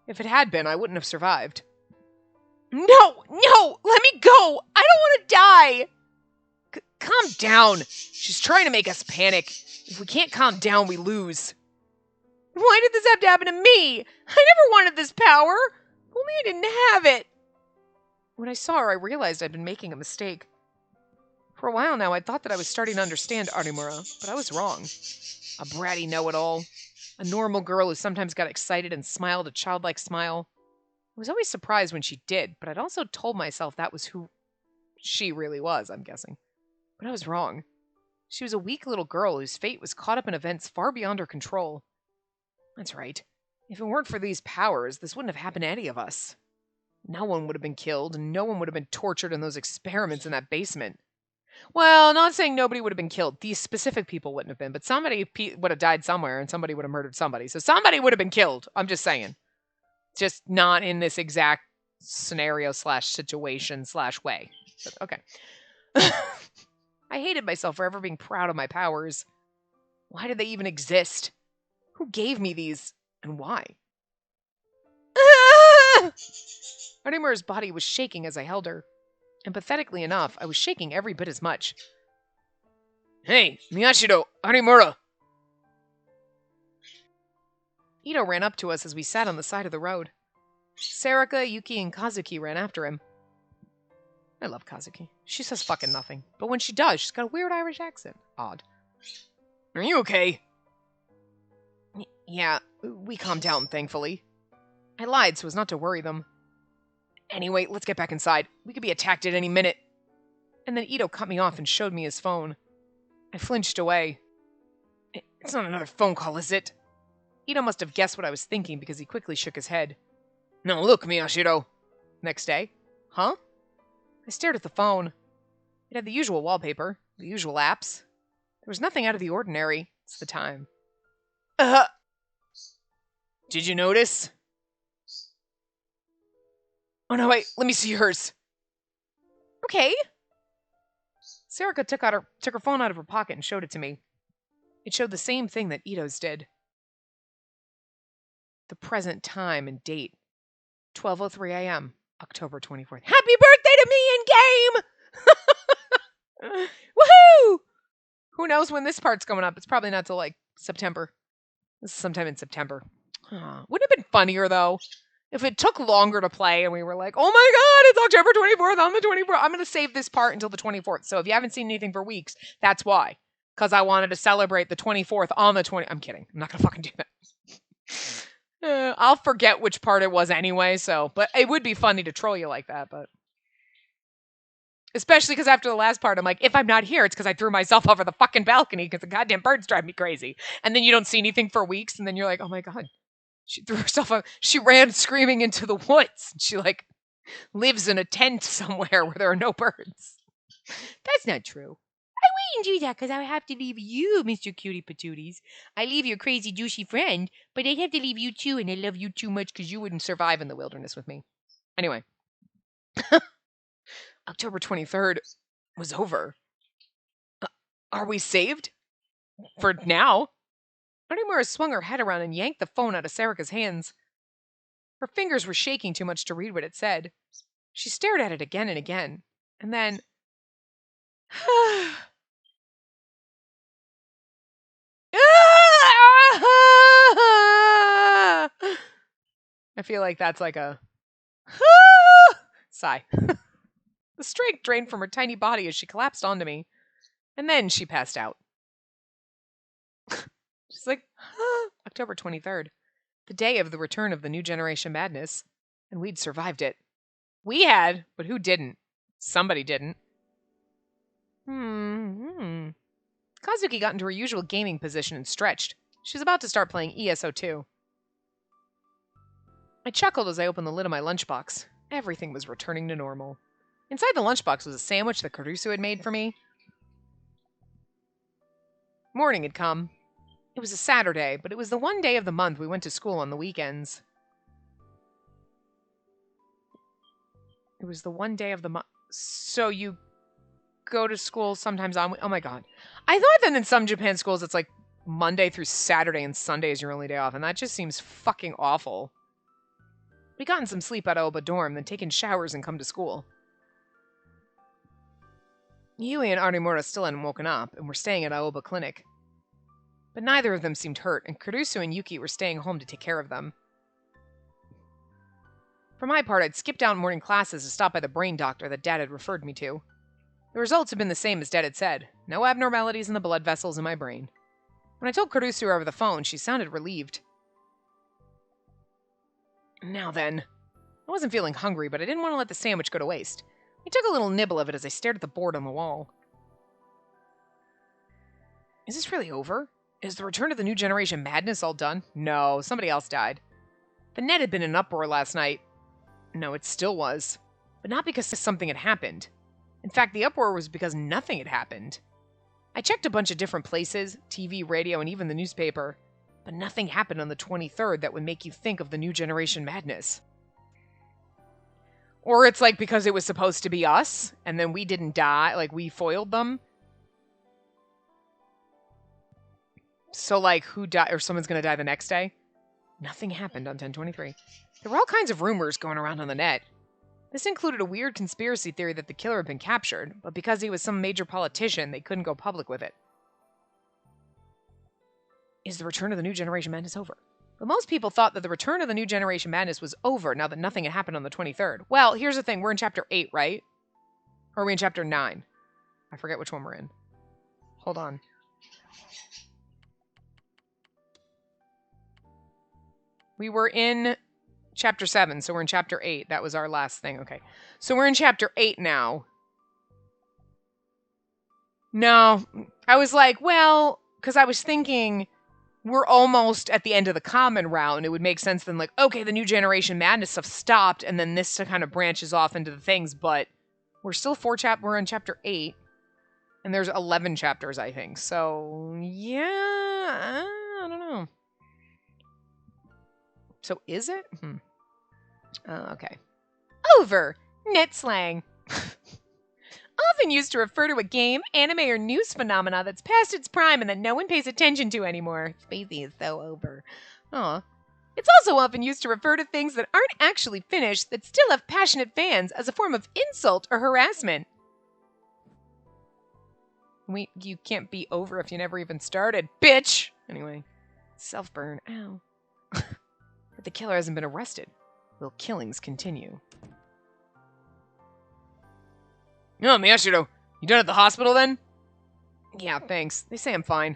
If it had been, I wouldn't have survived. No! Let me go! I don't want to die! Calm down. She's trying to make us panic. If we can't calm down, we lose. Why did this have to happen to me? I never wanted this power. Only I didn't have it. When I saw her, I realized I'd been making a mistake. For a while now, I'd thought that I was starting to understand Artemura, but I was wrong. A bratty know-it-all. A normal girl who sometimes got excited and smiled a childlike smile. I was always surprised when she did, but I'd also told myself that was who she really was, I'm guessing. But I was wrong. She was a weak little girl whose fate was caught up in events far beyond her control. That's right. If it weren't for these powers, this wouldn't have happened to any of us. No one would have been killed, and no one would have been tortured in those experiments in that basement. Well, not saying nobody would have been killed. These specific people wouldn't have been, but somebody would have died somewhere, and somebody would have murdered somebody. So somebody would have been killed. I'm just saying. Just not in this exact scenario / situation / way. But okay. I hated myself for ever being proud of my powers. Why did they even exist? Who gave me these, and why? Arimura's body was shaking as I held her. And pathetically enough, I was shaking every bit as much. Hey, Miyashiro, Arimura! Ito ran up to us as we sat on the side of the road. Sarika, Yuki, and Kazuki ran after him. I love Kazuki. She says fucking nothing. But when she does, she's got a weird Irish accent. Odd. Are you okay? Yeah, we calmed down, thankfully. I lied so as not to worry them. Anyway, let's get back inside. We could be attacked at any minute. And then Ito cut me off and showed me his phone. I flinched away. It's not another phone call, is it? Ito must have guessed what I was thinking because he quickly shook his head. No, look, Miyashiro. Next day. Huh? I stared at the phone. It had the usual wallpaper, the usual apps. There was nothing out of the ordinary. It's the time. Did you notice? Oh no, wait, let me see yours. Okay. Sarika took her phone out of her pocket and showed it to me. It showed the same thing that Ito's did. The present time and date. 12:03 a.m., October 24th. Happy birthday to me in game! Woohoo! Who knows when this part's coming up? It's probably not till like September. This is sometime in September. Wouldn't it have been funnier though if it took longer to play and we were like, oh my god, it's October 24th on the 24th. I'm going to save this part until the 24th. So if you haven't seen anything for weeks, that's why. Because I wanted to celebrate the 24th on the 20th. I'm kidding. I'm not going to fucking do that. I'll forget which part it was anyway, but it would be funny to troll you like that, but especially because after the last part, I'm like, if I'm not here, it's because I threw myself over the fucking balcony because the goddamn birds drive me crazy. And then you don't see anything for weeks, and then you're like, oh my god, she threw herself out. She ran screaming into the woods. She like lives in a tent somewhere where there are no birds. That's not true. I wouldn't do that because I have to leave you, Mr. Cutie Patooties. I leave your crazy douchey friend, but I'd have to leave you too, and I love you too much because you wouldn't survive in the wilderness with me. Anyway. October 23rd was over. Are we saved? For now? Arimura swung her head around and yanked the phone out of Sarika's hands. Her fingers were shaking too much to read what it said. She stared at it again and again, and then... I feel like that's like a sigh. The strength drained from her tiny body as she collapsed onto me, and then she passed out. She's like, October 23rd, the day of the return of the new generation madness, and we'd survived it. We had, but who didn't? Somebody didn't. Kazuki got into her usual gaming position and stretched. She's about to start playing ESO2. I chuckled as I opened the lid of my lunchbox. Everything was returning to normal. Inside the lunchbox was a sandwich that Caruso had made for me. Morning had come. It was a Saturday, but it was the one day of the month we went to school on the weekends. It was the one day of the month. So you go to school sometimes on... Oh my god. I thought that in some Japan schools it's like Monday through Saturday and Sunday is your only day off, and that just seems fucking awful. We gotten some sleep at Aoba dorm, then taken showers and come to school. Yui and Arimura still hadn't woken up, and were staying at Aoba Clinic. But neither of them seemed hurt, and Caruso and Yuki were staying home to take care of them. For my part, I'd skipped out morning classes to stop by the brain doctor that Dad had referred me to. The results had been the same as Dad had said. No abnormalities in the blood vessels in my brain. When I told Kurusu over the phone, she sounded relieved. Now then. I wasn't feeling hungry, but I didn't want to let the sandwich go to waste. I took a little nibble of it as I stared at the board on the wall. Is this really over? Is the return of the new generation madness all done? No, somebody else died. The net had been in an uproar last night. No, it still was. But not because something had happened. In fact, the uproar was because nothing had happened. I checked a bunch of different places, TV, radio, and even the newspaper. But nothing happened on the 23rd that would make you think of the new generation madness. Or it's like because it was supposed to be us, and then we didn't die, like we foiled them. So like who died, or someone's gonna die the next day? Nothing happened on 10/23. There were all kinds of rumors going around on the net. This included a weird conspiracy theory that the killer had been captured, but because he was some major politician, they couldn't go public with it. Is the return of the new generation madness over? But most people thought that the return of the new generation madness was over now that nothing had happened on the 23rd. Well, here's the thing. We're in chapter 8, right? Or are we in chapter 9? I forget which one we're in. Hold on. We were in chapter 7, so we're in chapter 8. That was our last thing. Okay. So we're in chapter 8 now. No. I was like, well, because I was thinking we're almost at the end of the common round. It would make sense then, like, okay, the new generation madness stuff stopped, and then this kind of branches off into the things, but we're still we're in chapter 8, and there's 11 chapters, I think. So, yeah, I don't know. So, is it? Okay. Over. Net slang. Often used to refer to a game, anime, or news phenomena that's past its prime and that no one pays attention to anymore. Spacey is so over. Aw. It's also often used to refer to things that aren't actually finished that still have passionate fans as a form of insult or harassment. You can't be over if you never even started, bitch! Anyway. Self-burn. Ow. But the killer hasn't been arrested. Will killings continue? No, let me ask you though. You done at the hospital then? Yeah, thanks. They say I'm fine.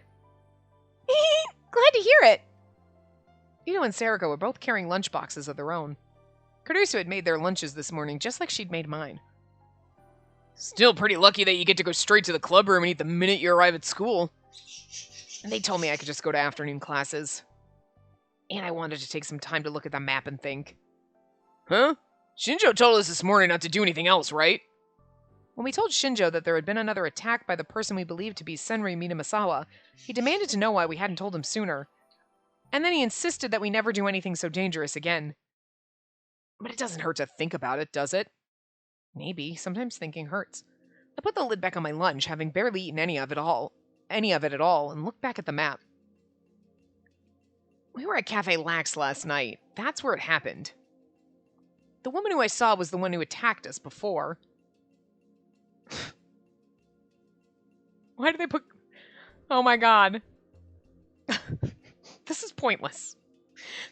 Glad to hear it. Ito and Sariko were both carrying lunchboxes of their own. Kurusu had made their lunches this morning just like she'd made mine. Still pretty lucky that you get to go straight to the club room and eat the minute you arrive at school. And they told me I could just go to afternoon classes. And I wanted to take some time to look at the map and think. Huh? Shinjo told us this morning not to do anything else, right? When we told Shinjo that there had been another attack by the person we believed to be Senri Minamasawa, he demanded to know why we hadn't told him sooner. And then he insisted that we never do anything so dangerous again. But it doesn't hurt to think about it, does it? Maybe. Sometimes thinking hurts. I put the lid back on my lunch, having barely eaten any of it at all, and looked back at the map. We were at Cafe Lax last night. That's where it happened. The woman who I saw was the one who attacked us before. Why did they put... Oh my god. This is pointless.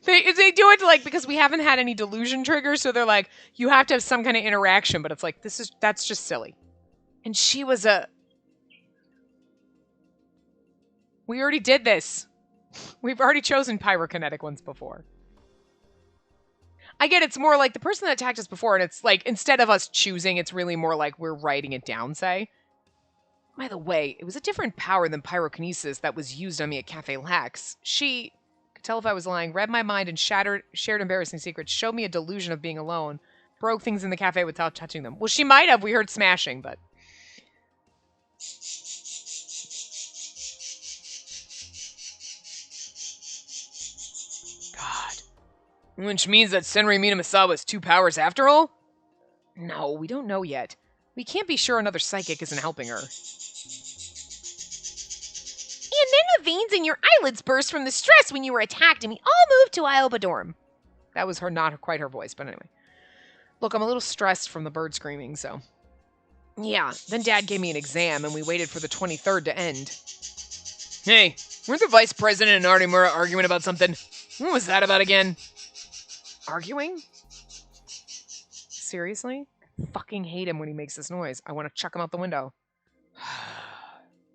They do it like because we haven't had any delusion triggers, so they're like, you have to have some kind of interaction, but it's like, that's just silly. And she was a... We already did this. We've already chosen pyrokinetic ones before. I get it's more like the person that attacked us before, and it's like, instead of us choosing, it's really more like we're writing it down, say. By the way, it was a different power than pyrokinesis that was used on me at Cafe Lax. She could tell if I was lying, read my mind, and shared embarrassing secrets, showed me a delusion of being alone, broke things in the cafe without touching them. Well, she might have. We heard smashing, but... God. Which means that Senri Minamasawa has 2 powers after all? No, we don't know yet. We can't be sure another psychic isn't helping her. And then the veins in your eyelids burst from the stress when you were attacked and we all moved to Ioba Dorm. That was not quite her voice, but anyway. Look, I'm a little stressed from the bird screaming, so... Yeah, then Dad gave me an exam and we waited for the 23rd to end. Hey, weren't the Vice President and Artemura arguing about something? What was that about again? Arguing? Seriously? I fucking hate him when he makes this noise. I want to chuck him out the window.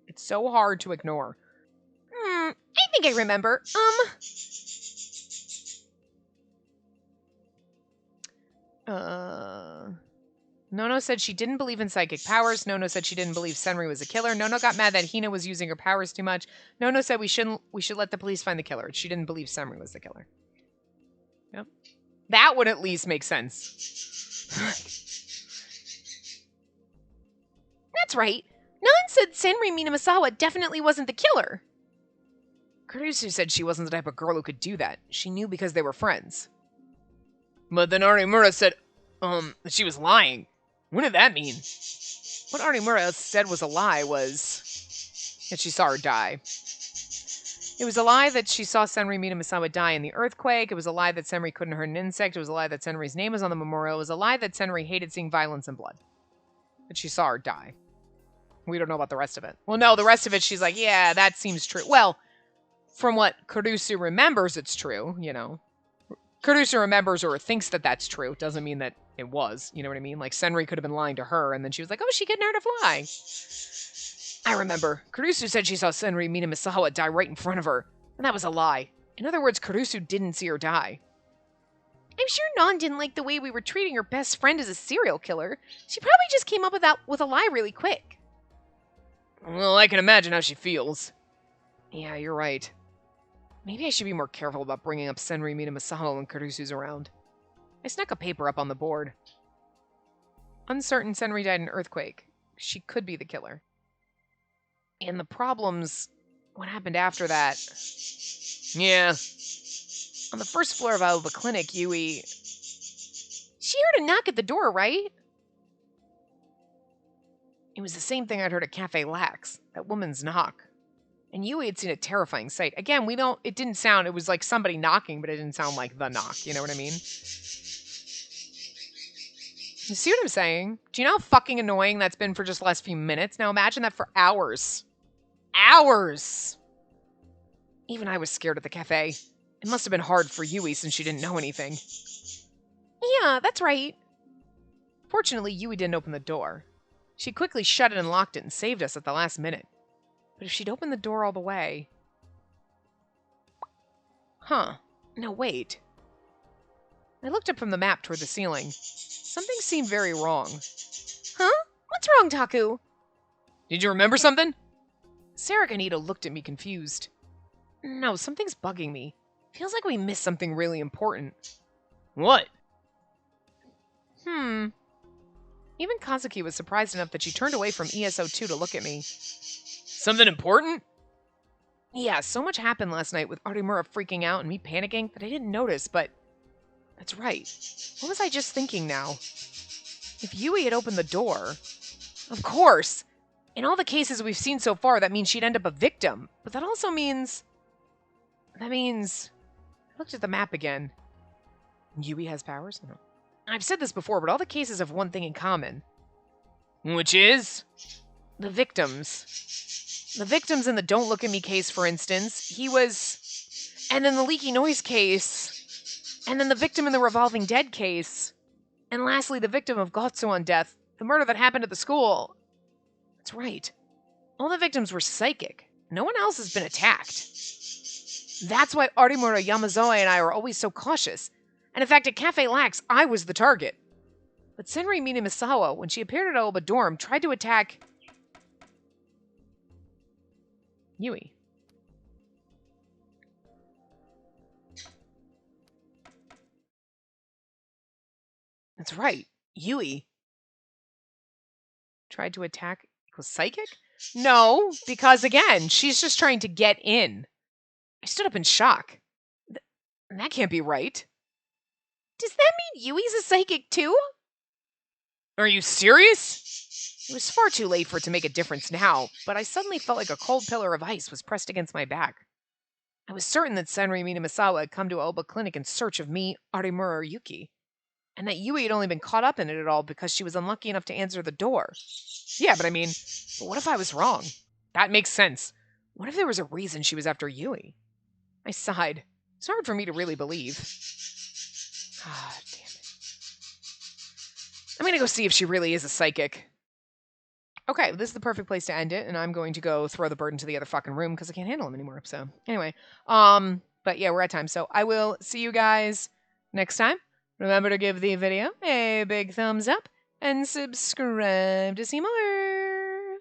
It's so hard to ignore. think I remember. Nono said she didn't believe in psychic powers. Nono said she didn't believe Senri was a killer. Nono got mad that Hina was using her powers too much. Nono said we should let the police find the killer. She didn't believe Senri was the killer. Yep. That would at least make sense. That's right. Nan said Senri Minamisawa definitely wasn't the killer. Kurusu said she wasn't the type of girl who could do that. She knew because they were friends. But then Arimura said, that she was lying. What did that mean? What Arimura said was a lie was that she saw her die. It was a lie that she saw Senri Minamisawa die in the earthquake. It was a lie that Senri couldn't hurt an insect. It was a lie that Senri's name was on the memorial. It was a lie that Senri hated seeing violence and blood. That she saw her die. We don't know about the rest of it. Well, no, the rest of it, she's like, yeah, that seems true. Well, from what Kurusu remembers, it's true, you know. Kurusu remembers or thinks that that's true. Doesn't mean that it was, you know what I mean? Like, Senri could have been lying to her, and then she was like, oh, she getting her to fly. I remember. Kurusu said she saw Senri Minamisawa die right in front of her, and that was a lie. In other words, Kurusu didn't see her die. I'm sure Nan didn't like the way we were treating her best friend as a serial killer. She probably just came up with a lie really quick. Well, I can imagine how she feels. Yeah, you're right. Maybe I should be more careful about bringing up Senri Minamisawa when Kurusu's around. I snuck a paper up on the board. Uncertain Senri died in an earthquake. She could be the killer. And the problems, what happened after that? Yeah. On the first floor of Aoba Clinic, Yui... She heard a knock at the door, right? It was the same thing I'd heard at Cafe Lax. That woman's knock. And Yui had seen a terrifying sight. Again, it didn't sound, it was like somebody knocking, but it didn't sound like the knock. You know what I mean? You see what I'm saying? Do you know how fucking annoying that's been for just the last few minutes? Now imagine that for hours. Hours! Even I was scared at the cafe. It must have been hard for Yui since she didn't know anything. Yeah, that's right. Fortunately, Yui didn't open the door. She quickly shut it and locked it and saved us at the last minute. But if she'd opened the door all the way... Huh. No, wait. I looked up from the map toward the ceiling. Something seemed very wrong. Huh? What's wrong, Taku? Did you remember something? Sarah Ganito looked at me confused. No, something's bugging me. Feels like we missed something really important. What? Even Kazuki was surprised enough that she turned away from ESO2 to look at me. Something important? Yeah, so much happened last night with Arimura freaking out and me panicking that I didn't notice, but... That's right. What was I just thinking now? If Yui had opened the door... Of course! In all the cases we've seen so far, that means she'd end up a victim. But that also means... I looked at the map again. Yui has powers? No. I've said this before, but all the cases have one thing in common. Which is? The victims. The victims in the Don't Look at Me case, for instance. He was... And then the Leaky Noise case. And then the victim in the Revolving Dead case. And lastly, the victim of Gotsuon death. The murder that happened at the school. That's right. All the victims were psychic. No one else has been attacked. That's why Arimura, Yamazoe, and I were always so cautious. And in fact, at Cafe Lax, I was the target. But Senri Minamisawa, when she appeared at Aoba Dorm, tried to attack... Yui. That's right. Yui. Tried to attack... Was psychic? No, because again, she's just trying to get in. I stood up in shock. That can't be right. Does that mean Yui's a psychic too? Are you serious? It was far too late for it to make a difference now, but I suddenly felt like a cold pillar of ice was pressed against my back. I was certain that Senri Minamisawa had come to Aoba Clinic in search of me, Arimura, or Yuki, and that Yui had only been caught up in it at all because she was unlucky enough to answer the door. Yeah, but what if I was wrong? That makes sense. What if there was a reason she was after Yui? I sighed. It's hard for me to really believe. Ah, damn it. I'm gonna go see if she really is a psychic. Okay, this is the perfect place to end it, and I'm going to go throw the bird into the other fucking room because I can't handle him anymore. So anyway, but yeah, we're at time. So I will see you guys next time. Remember to give the video a big thumbs up and subscribe to see more.